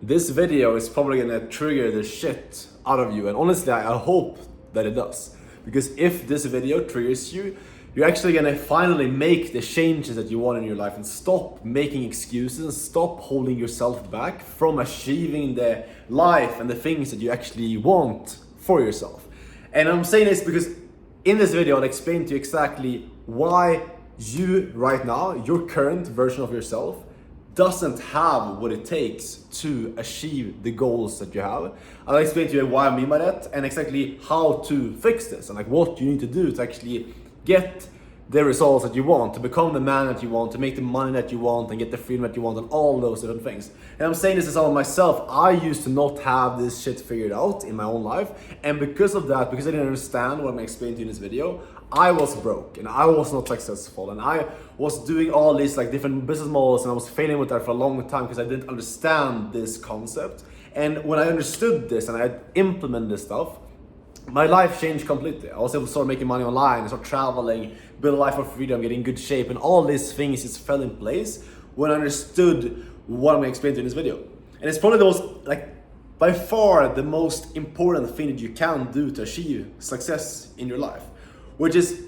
this video is probably gonna trigger the shit out of you, and honestly I hope that it does, because if this video triggers you, you're actually gonna finally make the changes that you want in your life and stop making excuses and stop holding yourself back from achieving the life and the things that you actually want for yourself. And I'm saying this because in this video I'll explain to you exactly why you right now, your current version of yourself, doesn't have what it takes to achieve the goals that you have. I'll explain to you why I mean by that and exactly how to fix this and like what you need to do to actually get the results that you want, to become the man that you want, to make the money that you want and get the freedom that you want and all those different things. And I'm saying this as all myself. I used to not have this shit figured out in my own life, and because of that, because I didn't understand what I'm explaining to you in this video, I was broke and I was not successful and I was doing all these like different business models and I was failing with that for a long time because I didn't understand this concept. And when I understood this and I implemented this stuff, my life changed completely. I was able to start making money online, start traveling, build a life of freedom, get in good shape, and all these things just fell in place when I understood what I'm gonna explain to you in this video. And it's probably the most, like, by far the most important thing that you can do to achieve success in your life, which is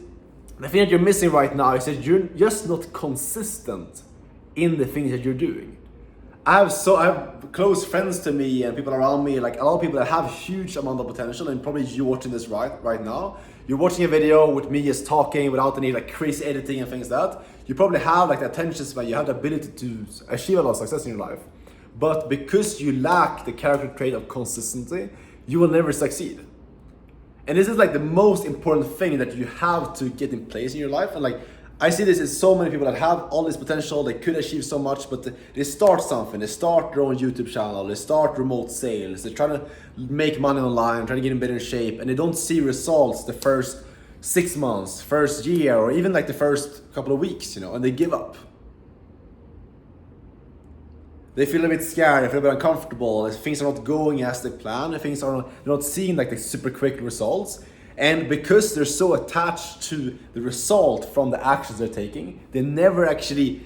the thing that you're missing right now is that you're just not consistent in the things that you're doing. I have close friends to me and people around me, like a lot of people that have huge amount of potential, and probably you watching this right now. You're watching a video with me just talking without any like crazy editing and things like that. You probably have like the attention span, you have the ability to achieve a lot of success in your life. But because you lack the character trait of consistency, you will never succeed. And this is like the most important thing that you have to get in place in your life. And like, I see this in so many people that have all this potential, they could achieve so much, but they start something, they start their own YouTube channel, they start remote sales, they're trying to make money online, trying to get in better shape, and they don't see results the first 6 months, first year, or even like the first couple of weeks, and they give up. They feel a bit scared, they feel a bit uncomfortable, things are not going as they plan, they're not seeing like the super quick results. And because they're so attached to the result from the actions they're taking, they never actually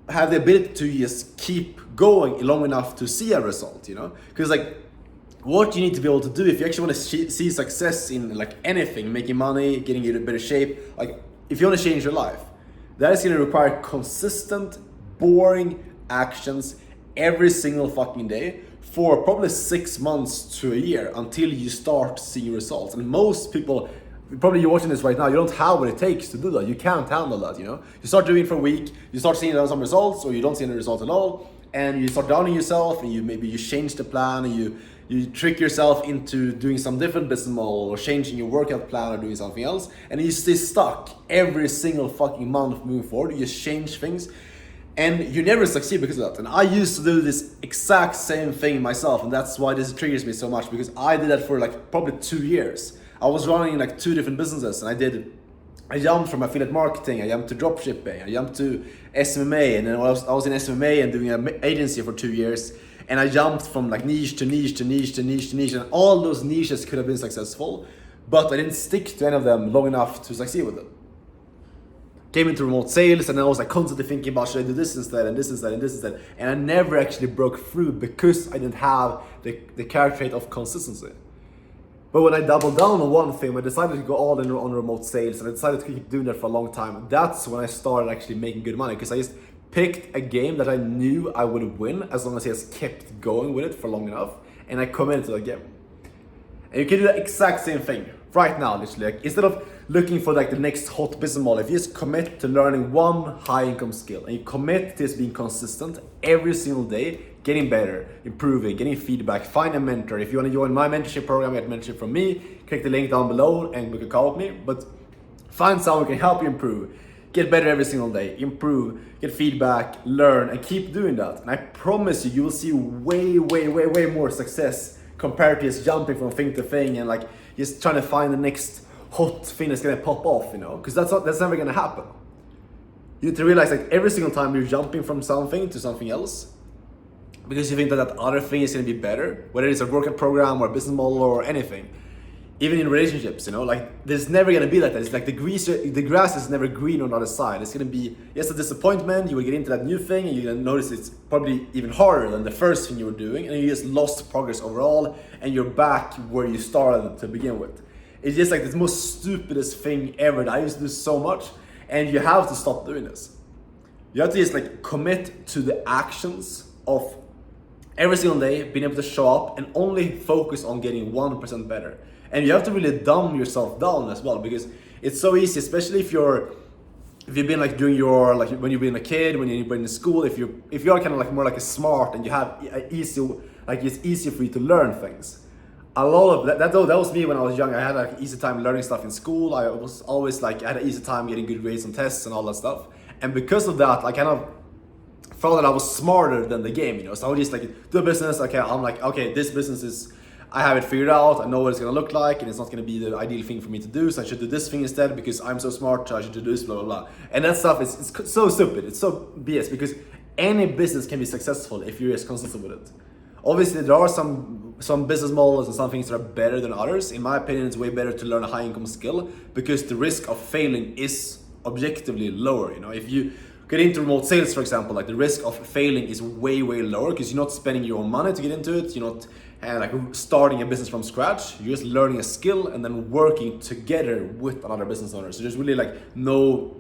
have the ability to just keep going long enough to see a result, Because like, what you need to be able to do if you actually want to see success in like anything, making money, getting in better shape, like if you want to change your life, that is going to require consistent, boring actions every single fucking day for probably 6 months to a year until you start seeing results. And most people, probably you're watching this right now, you don't have what it takes to do that. You can't handle that, You start doing it for a week, you start seeing some results, or you don't see any results at all, and you start doubting yourself, and you change the plan, and you trick yourself into doing some different business model, or changing your workout plan, or doing something else, and you stay stuck every single fucking month moving forward. You just change things, and you never succeed because of that. And I used to do this exact same thing myself, and that's why this triggers me so much, because I did that for like probably 2 years. I was running like 2 different businesses, and I jumped from affiliate marketing, I jumped to dropshipping, I jumped to SMMA, and then I was in SMMA and doing an agency for 2 years, and I jumped from like niche to niche to niche to niche to niche, and all those niches could have been successful, but I didn't stick to any of them long enough to succeed with them. Came into remote sales, and I was like constantly thinking about, should I do this instead and this instead and this instead, and I never actually broke through because I didn't have the character trait of consistency. But when I doubled down on one thing, when I decided to go all in on remote sales, and I decided to keep doing that for a long time, that's when I started actually making good money, because I just picked a game that I knew I would win as long as I just kept going with it for long enough, and I committed to the game. And you can do the exact same thing right now, literally. Like, instead of looking for like the next hot business model, if you just commit to learning one high income skill, and you commit to just being consistent every single day, getting better, improving, getting feedback, find a mentor. If you want to join my mentorship program, get mentorship from me, click the link down below and book a call with me. But find someone who can help you improve, get better every single day, improve, get feedback, learn, and keep doing that. And I promise you, you will see way more success compared to just jumping from thing to thing and like just trying to find the next hot thing that's gonna pop off, because that's never gonna happen. You need to realize that every single time you're jumping from something to something else, because you think that other thing is gonna be better, whether it's a workout program or a business model or anything, even in relationships, you know, like there's never gonna be like that. It's like the grass is never green on the other side. It's gonna be, yes, a disappointment. You will get into that new thing and you're gonna notice it's probably even harder than the first thing you were doing, and you just lost progress overall, and you're back where you started to begin with. It's just like the most stupidest thing ever that I used to do so much, and you have to stop doing this. You have to just like commit to the actions of every single day, being able to show up and only focus on getting 1% better. And you have to really dumb yourself down as well, because it's so easy, especially if you've been like doing your, like when you've been a kid, when you've been in school, if you're kind of like more like a smart and you have it's easier for you to learn things. A lot of that was me when I was young. I had an easy time learning stuff in school. I was always like, I had an easy time getting good grades on tests and all that stuff. And because of that, I kind of felt that I was smarter than the game, you know. So I would just like do a business. Okay, I'm like, okay, this business is, I have it figured out. I know what it's gonna look like, and it's not gonna be the ideal thing for me to do. So I should do this thing instead because I'm so smart. So I should do this, blah blah blah. And that stuff is so stupid. It's so BS, because any business can be successful if you're just consistent with it. Obviously, there are some business models and some things that are better than others. In my opinion, it's way better to learn a high income skill because the risk of failing is objectively lower. You know, if you get into remote sales, for example, like the risk of failing is way lower because you're not spending your own money to get into it. You're not like starting a business from scratch. You're just learning a skill and then working together with another business owner. So there's really like no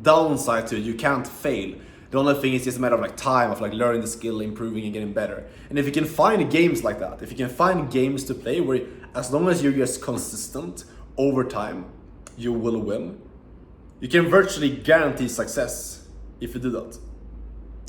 downside to it. You can't fail. The only thing is just a matter of like time, of like learning the skill, improving and getting better. And if you can find games like that, if you can find games to play where as long as you're just consistent over time, you will win. You can virtually guarantee success if you do that.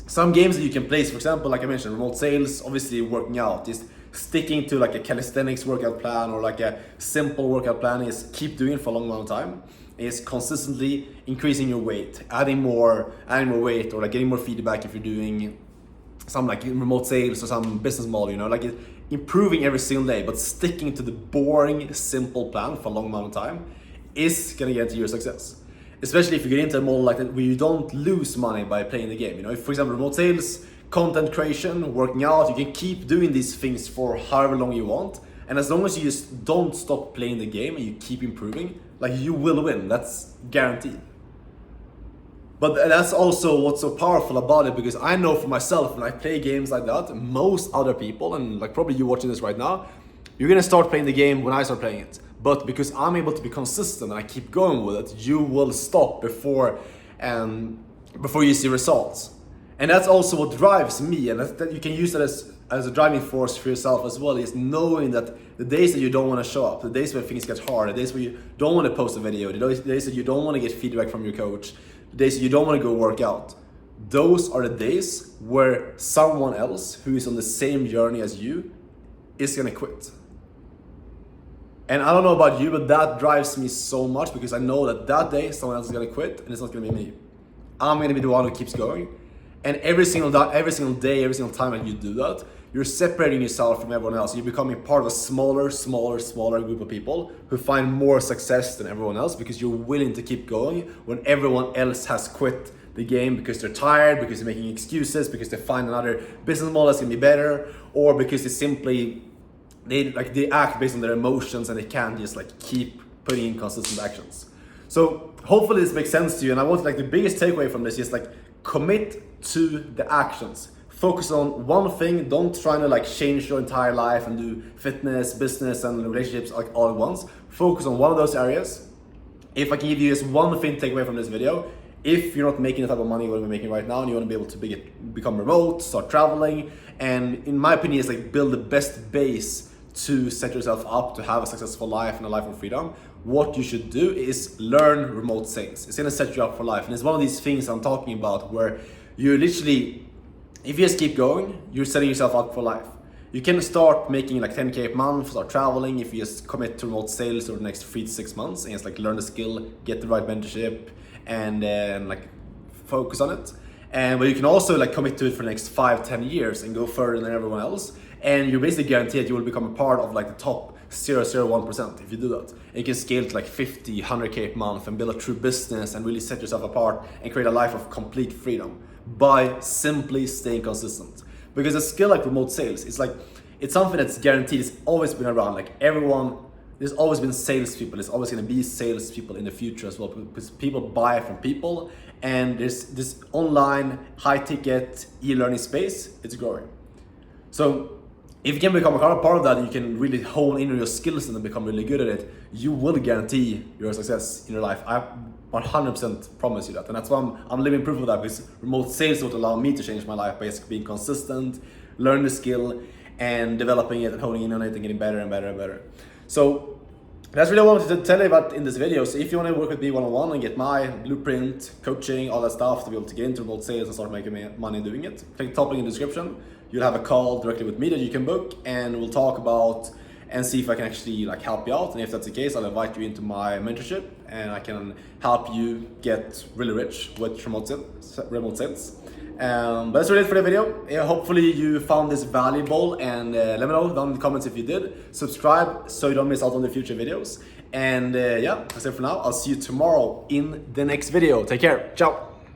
Some games that you can play, for example, like I mentioned, remote sales, obviously working out, is sticking to like a calisthenics workout plan or like a simple workout plan, is keep doing it for a long amount of time. Is consistently increasing your weight, adding more weight, or like getting more feedback if you're doing some like remote sales or some business model, you know, like improving every single day, but sticking to the boring, simple plan for a long amount of time is gonna get you your success. Especially if you get into a model like that where you don't lose money by playing the game. You know, if for example remote sales, content creation, working out, you can keep doing these things for however long you want. And as long as you just don't stop playing the game and you keep improving, like you will win, that's guaranteed. But that's also what's so powerful about it, because I know for myself, when I play games like that, most other people, and like probably you watching this right now, you're gonna start playing the game when I start playing it. But because I'm able to be consistent and I keep going with it, you will stop before you see results. And that's also what drives me, and that you can use that as a driving force for yourself as well, is knowing that the days that you don't want to show up, the days where things get hard, the days where you don't want to post a video, the days that you don't want to get feedback from your coach, the days that you don't want to go work out, those are the days where someone else who is on the same journey as you is gonna quit. And I don't know about you, but that drives me so much, because I know that day someone else is gonna quit and it's not gonna be me. I'm gonna be the one who keeps going. And every single day, every single time that you do that, you're separating yourself from everyone else. You're becoming part of a smaller group of people who find more success than everyone else, because you're willing to keep going when everyone else has quit the game because they're tired, because they're making excuses, because they find another business model that's gonna be better, or because they act based on their emotions and they can't just like keep putting in consistent actions. So hopefully this makes sense to you. And I want like the biggest takeaway from this is like commit to the actions. Focus on one thing. Don't try to like change your entire life and do fitness, business and relationships like all at once. Focus on one of those areas. If I can give you just one thing to take away from this video, if you're not making the type of money we're making right now and you want to be able to become remote, start traveling, and in my opinion, it's like build the best base to set yourself up to have a successful life and a life of freedom, what you should do is learn remote sales. It's gonna set you up for life. And it's one of these things I'm talking about where you literally, if you just keep going, you're setting yourself up for life. You can start making like 10K a month, start traveling if you just commit to remote sales over the next 3 to 6 months and just like learn the skill, get the right mentorship and like focus on it. But you can also like commit to it for the next 5-10 years and go further than everyone else. And you're basically guaranteed you will become a part of like the top 0.01% if you do that. And you can scale to like 50, 100K a month and build a true business and really set yourself apart and create a life of complete freedom by simply staying consistent. Because a skill like remote sales, it's something that's guaranteed. It's always been around. Like everyone there's always been salespeople. There's always going to be salespeople in the future as well, because people buy from people, and there's this online high-ticket e-learning space. It's growing. So if you can become a part of that, you can really hone in on your skills and become really good at it. You will guarantee your success in your life. I 100% promise you that, and that's why I'm living proof of that, because remote sales would allow me to change my life by just being consistent, learn the skill, and developing it and honing in on it and getting better and better and better. So that's really what I wanted to tell you about in this video. So if you want to work with me one-on-one and get my blueprint, coaching, all that stuff to be able to get into remote sales and start making money doing it, click the top link in the description. You'll have a call directly with me that you can book, and we'll talk about and see if I can actually help you out. And if that's the case, I'll invite you into my mentorship, and I can help you get really rich with remote sales. But that's really it for the video. Hopefully you found this valuable, and let me know down in the comments if you did. Subscribe so you don't miss out on the future videos. And yeah, that's it for now. I'll see you tomorrow in the next video. Take care. Ciao.